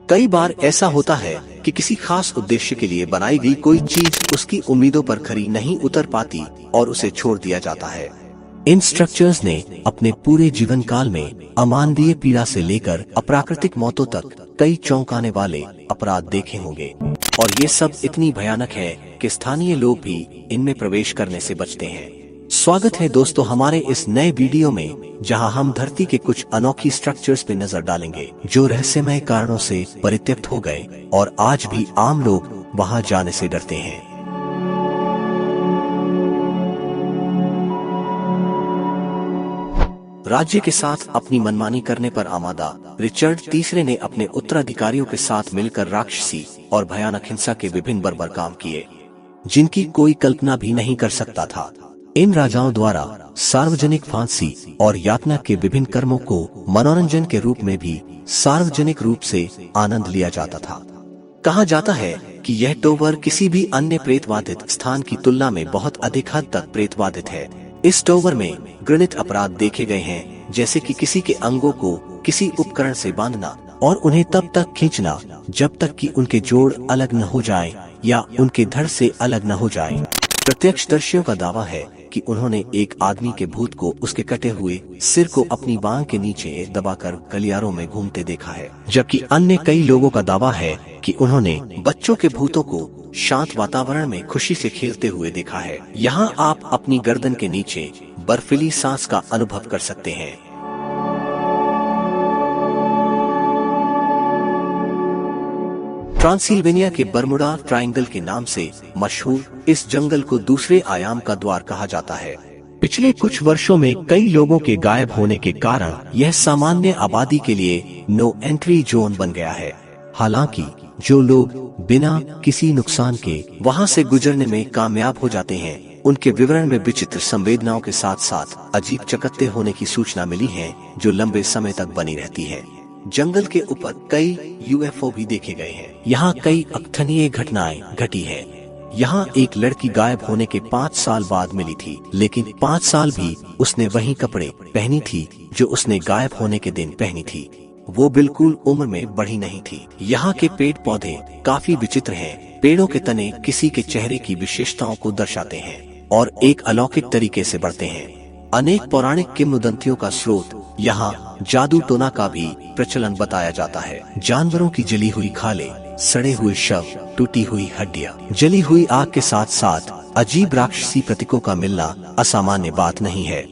कई बार ऐसा होता है कि किसी खास उद्देश्य के लिए बनाई गई कोई चीज उसकी उम्मीदों पर खरी नहीं उतर पाती और उसे छोड़ दिया जाता है। इन स्ट्रक्चर्स ने अपने पूरे जीवन काल में अमानवीय पीड़ा से लेकर अप्राकृतिक मौतों तक कई चौंकाने वाले अपराध देखे होंगे, और ये सब इतनी भयानक है कि स्थानीय लोग भी इनमें प्रवेश करने से बचते हैं। स्वागत है दोस्तों हमारे इस नए वीडियो में, जहां हम धरती के कुछ अनोखी स्ट्रक्चर्स पे नजर डालेंगे जो रहस्यमय कारणों से परित्यक्त हो गए और आज भी आम लोग वहां जाने से डरते हैं। राज्य के साथ अपनी मनमानी करने पर आमादा रिचर्ड तीसरे ने अपने उत्तराधिकारियों के साथ मिलकर राक्षसी और भयानक हिंसा के विभिन्न बर्बर काम किए, जिनकी कोई कल्पना भी नहीं कर सकता था। इन राजाओं द्वारा सार्वजनिक फांसी और यातना के विभिन्न कर्मों को मनोरंजन के रूप में भी सार्वजनिक रूप से आनंद लिया जाता था। कहा जाता है कि यह टोवर किसी भी अन्य प्रेतवादित स्थान की तुलना में बहुत अधिक हद तक प्रेतवादित है। इस टोवर में घृणित अपराध देखे गए हैं, जैसे कि किसी के अंगों को किसी उपकरण से बांधना और उन्हें तब तक खींचना जब तक कि उनके जोड़ अलग न हो जाए या उनके धड़ से अलग न हो जाए। प्रत्यक्षदर्शियों का दावा है कि उन्होंने एक आदमी के भूत को उसके कटे हुए सिर को अपनी बांह के नीचे दबाकर गलियारों में घूमते देखा है, जबकि अन्य कई लोगों का दावा है कि उन्होंने बच्चों के भूतों को शांत वातावरण में खुशी से खेलते हुए देखा है। यहाँ आप अपनी गर्दन के नीचे बर्फीली सांस का अनुभव कर सकते हैं। ट्रांसिल्वेनिया के बर्मुडा ट्रायंगल के नाम से मशहूर इस जंगल को दूसरे आयाम का द्वार कहा जाता है। पिछले कुछ वर्षों में कई लोगों के गायब होने के कारण यह सामान्य आबादी के लिए नो एंट्री जोन बन गया है। हालांकि जो लोग बिना किसी नुकसान के वहां से गुजरने में कामयाब हो जाते हैं, उनके विवरण में विचित्र संवेदनाओं के साथ साथ अजीब चकत्ते होने की सूचना मिली है, जो लंबे समय तक बनी रहती है। जंगल के ऊपर कई यूएफओ भी देखे गए हैं। यहाँ कई अकथनीय घटनाएं घटी है। यहाँ एक लड़की गायब होने के 5 साल बाद मिली थी, लेकिन 5 साल भी उसने वही कपड़े पहनी थी जो उसने गायब होने के दिन पहनी थी। वो बिल्कुल उम्र में बढ़ी नहीं थी। यहाँ के पेड़ पौधे काफी विचित्र हैं। पेड़ों के तने किसी के चेहरे की विशेषताओं को दर्शाते हैं और एक अलौकिक तरीके से बढ़ते हैं। अनेक पौराणिक किंवदंतियों का स्रोत यहाँ जादू टोना का भी प्रचलन बताया जाता है। जानवरों की जली हुई खालें, सड़े हुए शव, टूटी हुई हड्डियां, जली हुई आग के साथ साथ अजीब राक्षसी प्रतीकों का मिलना असामान्य बात नहीं है।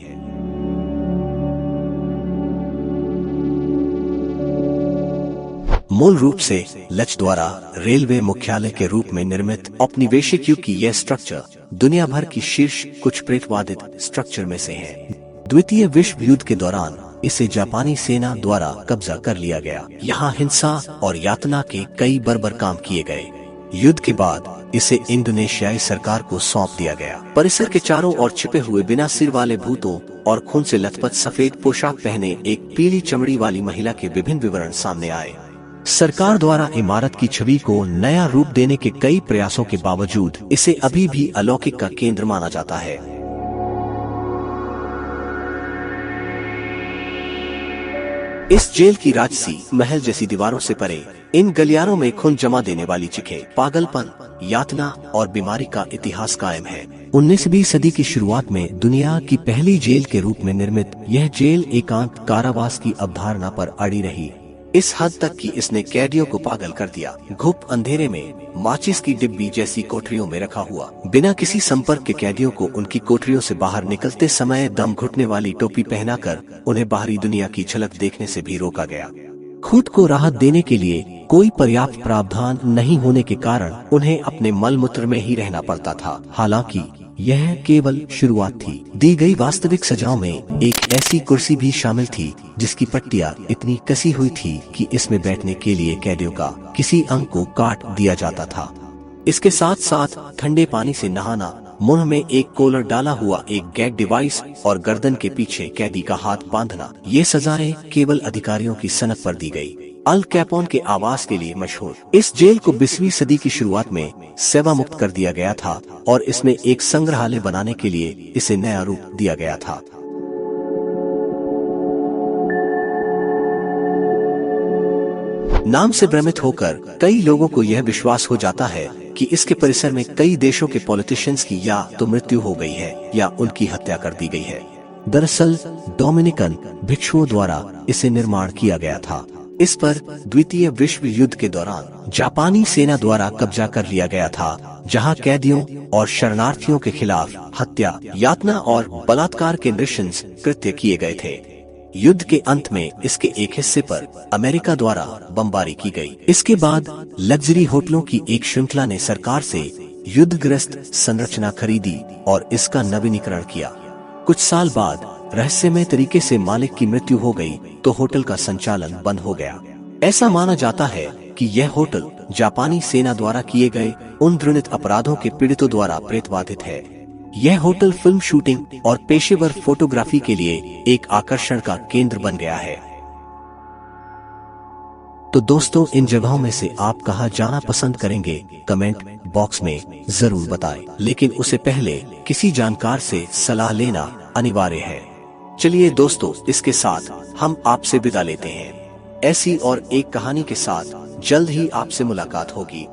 मूल रूप से लच द्वारा रेलवे मुख्यालय के रूप में निर्मित औपनिवेशिक युग की यह स्ट्रक्चर दुनिया भर की शीर्ष कुछ प्रेतवादित स्ट्रक्चर में से है। द्वितीय विश्व युद्ध के दौरान इसे जापानी सेना द्वारा कब्जा कर लिया गया। यहाँ हिंसा और यातना के कई बर्बर काम किए गए। युद्ध के बाद इसे इंडोनेशियाई सरकार को सौंप दिया गया। परिसर के चारों ओर छिपे हुए बिना सिर वाले भूतों और खून से लथपथ सफेद पोशाक पहने एक पीली चमड़ी वाली महिला के विभिन्न विवरण सामने आए। सरकार द्वारा इमारत की छवि को नया रूप देने के कई प्रयासों के बावजूद इसे अभी भी अलौकिक का केंद्र माना जाता है। इस जेल की राजसी महल जैसी दीवारों से परे इन गलियारों में खून जमा देने वाली चिखें, पागलपन, यातना और बीमारी का इतिहास कायम है। 19वीं सदी की शुरुआत में दुनिया की पहली जेल के रूप में निर्मित यह जेल एकांत कारावास की अवधारणा पर अड़ी रही, इस हद तक कि इसने कैदियों को पागल कर दिया। घुप अंधेरे में माचिस की डिब्बी जैसी कोठरियों में रखा हुआ, बिना किसी संपर्क के कैदियों को उनकी कोठरियों से बाहर निकलते समय दम घुटने वाली टोपी पहनाकर उन्हें बाहरी दुनिया की झलक देखने से भी रोका गया। खुद को राहत देने के लिए कोई पर्याप्त प्रावधान नहीं होने के कारण उन्हें अपने मल मूत्र में ही रहना पड़ता था। हालांकि यह केवल शुरुआत थी। दी गई वास्तविक सजाओं में एक ऐसी कुर्सी भी शामिल थी जिसकी पट्टियां इतनी कसी हुई थी कि इसमें बैठने के लिए कैदियों का किसी अंग को काट दिया जाता था। इसके साथ साथ ठंडे पानी से नहाना, मुंह में एक कॉलर डाला हुआ एक गैग डिवाइस और गर्दन के पीछे कैदी का हाथ बांधना, ये सजाएं केवल अधिकारियों की सनक पर दी गई। अल कैपोन के आवास के लिए मशहूर इस जेल को 20वीं सदी की शुरुआत में सेवा मुक्त कर दिया गया था और इसमें एक संग्रहालय बनाने के लिए इसे नया रूप दिया गया था। नाम से भ्रमित होकर कई लोगों को यह विश्वास हो जाता है कि इसके परिसर में कई देशों के पॉलिटिशियंस की या तो मृत्यु हो गई है या उनकी हत्या कर दी गई है। दरअसल डोमिनिकन भिक्षुओं द्वारा इसे निर्माण किया गया था। इस पर द्वितीय विश्व युद्ध के दौरान जापानी सेना द्वारा कब्जा कर लिया गया था, जहां कैदियों और शरणार्थियों के खिलाफ हत्या, यातना और बलात्कार के नृशंस कृत्य किए गए थे। युद्ध के अंत में इसके एक हिस्से पर अमेरिका द्वारा बमबारी की गई। इसके बाद लग्जरी होटलों की एक श्रृंखला ने सरकार से युद्धग्रस्त संरचना खरीदी और इसका नवीनीकरण किया। कुछ साल बाद रहस्यमय तरीके से मालिक की मृत्यु हो गई तो होटल का संचालन बंद हो गया। ऐसा माना जाता है कि यह होटल जापानी सेना द्वारा किए गए उन घृणित अपराधों के पीड़ितों द्वारा प्रेतबाधित है। यह होटल फिल्म शूटिंग और पेशेवर फोटोग्राफी के लिए एक आकर्षण का केंद्र बन गया है। तो दोस्तों, इन जगहों में से आप कहां जाना पसंद करेंगे? कमेंट बॉक्स में जरूर बताएं। लेकिन उससे पहले किसी जानकार से सलाह लेना अनिवार्य है। चलिए दोस्तों, इसके साथ हम आपसे विदा लेते हैं। ऐसी और एक कहानी के साथ जल्द ही आपसे मुलाकात होगी।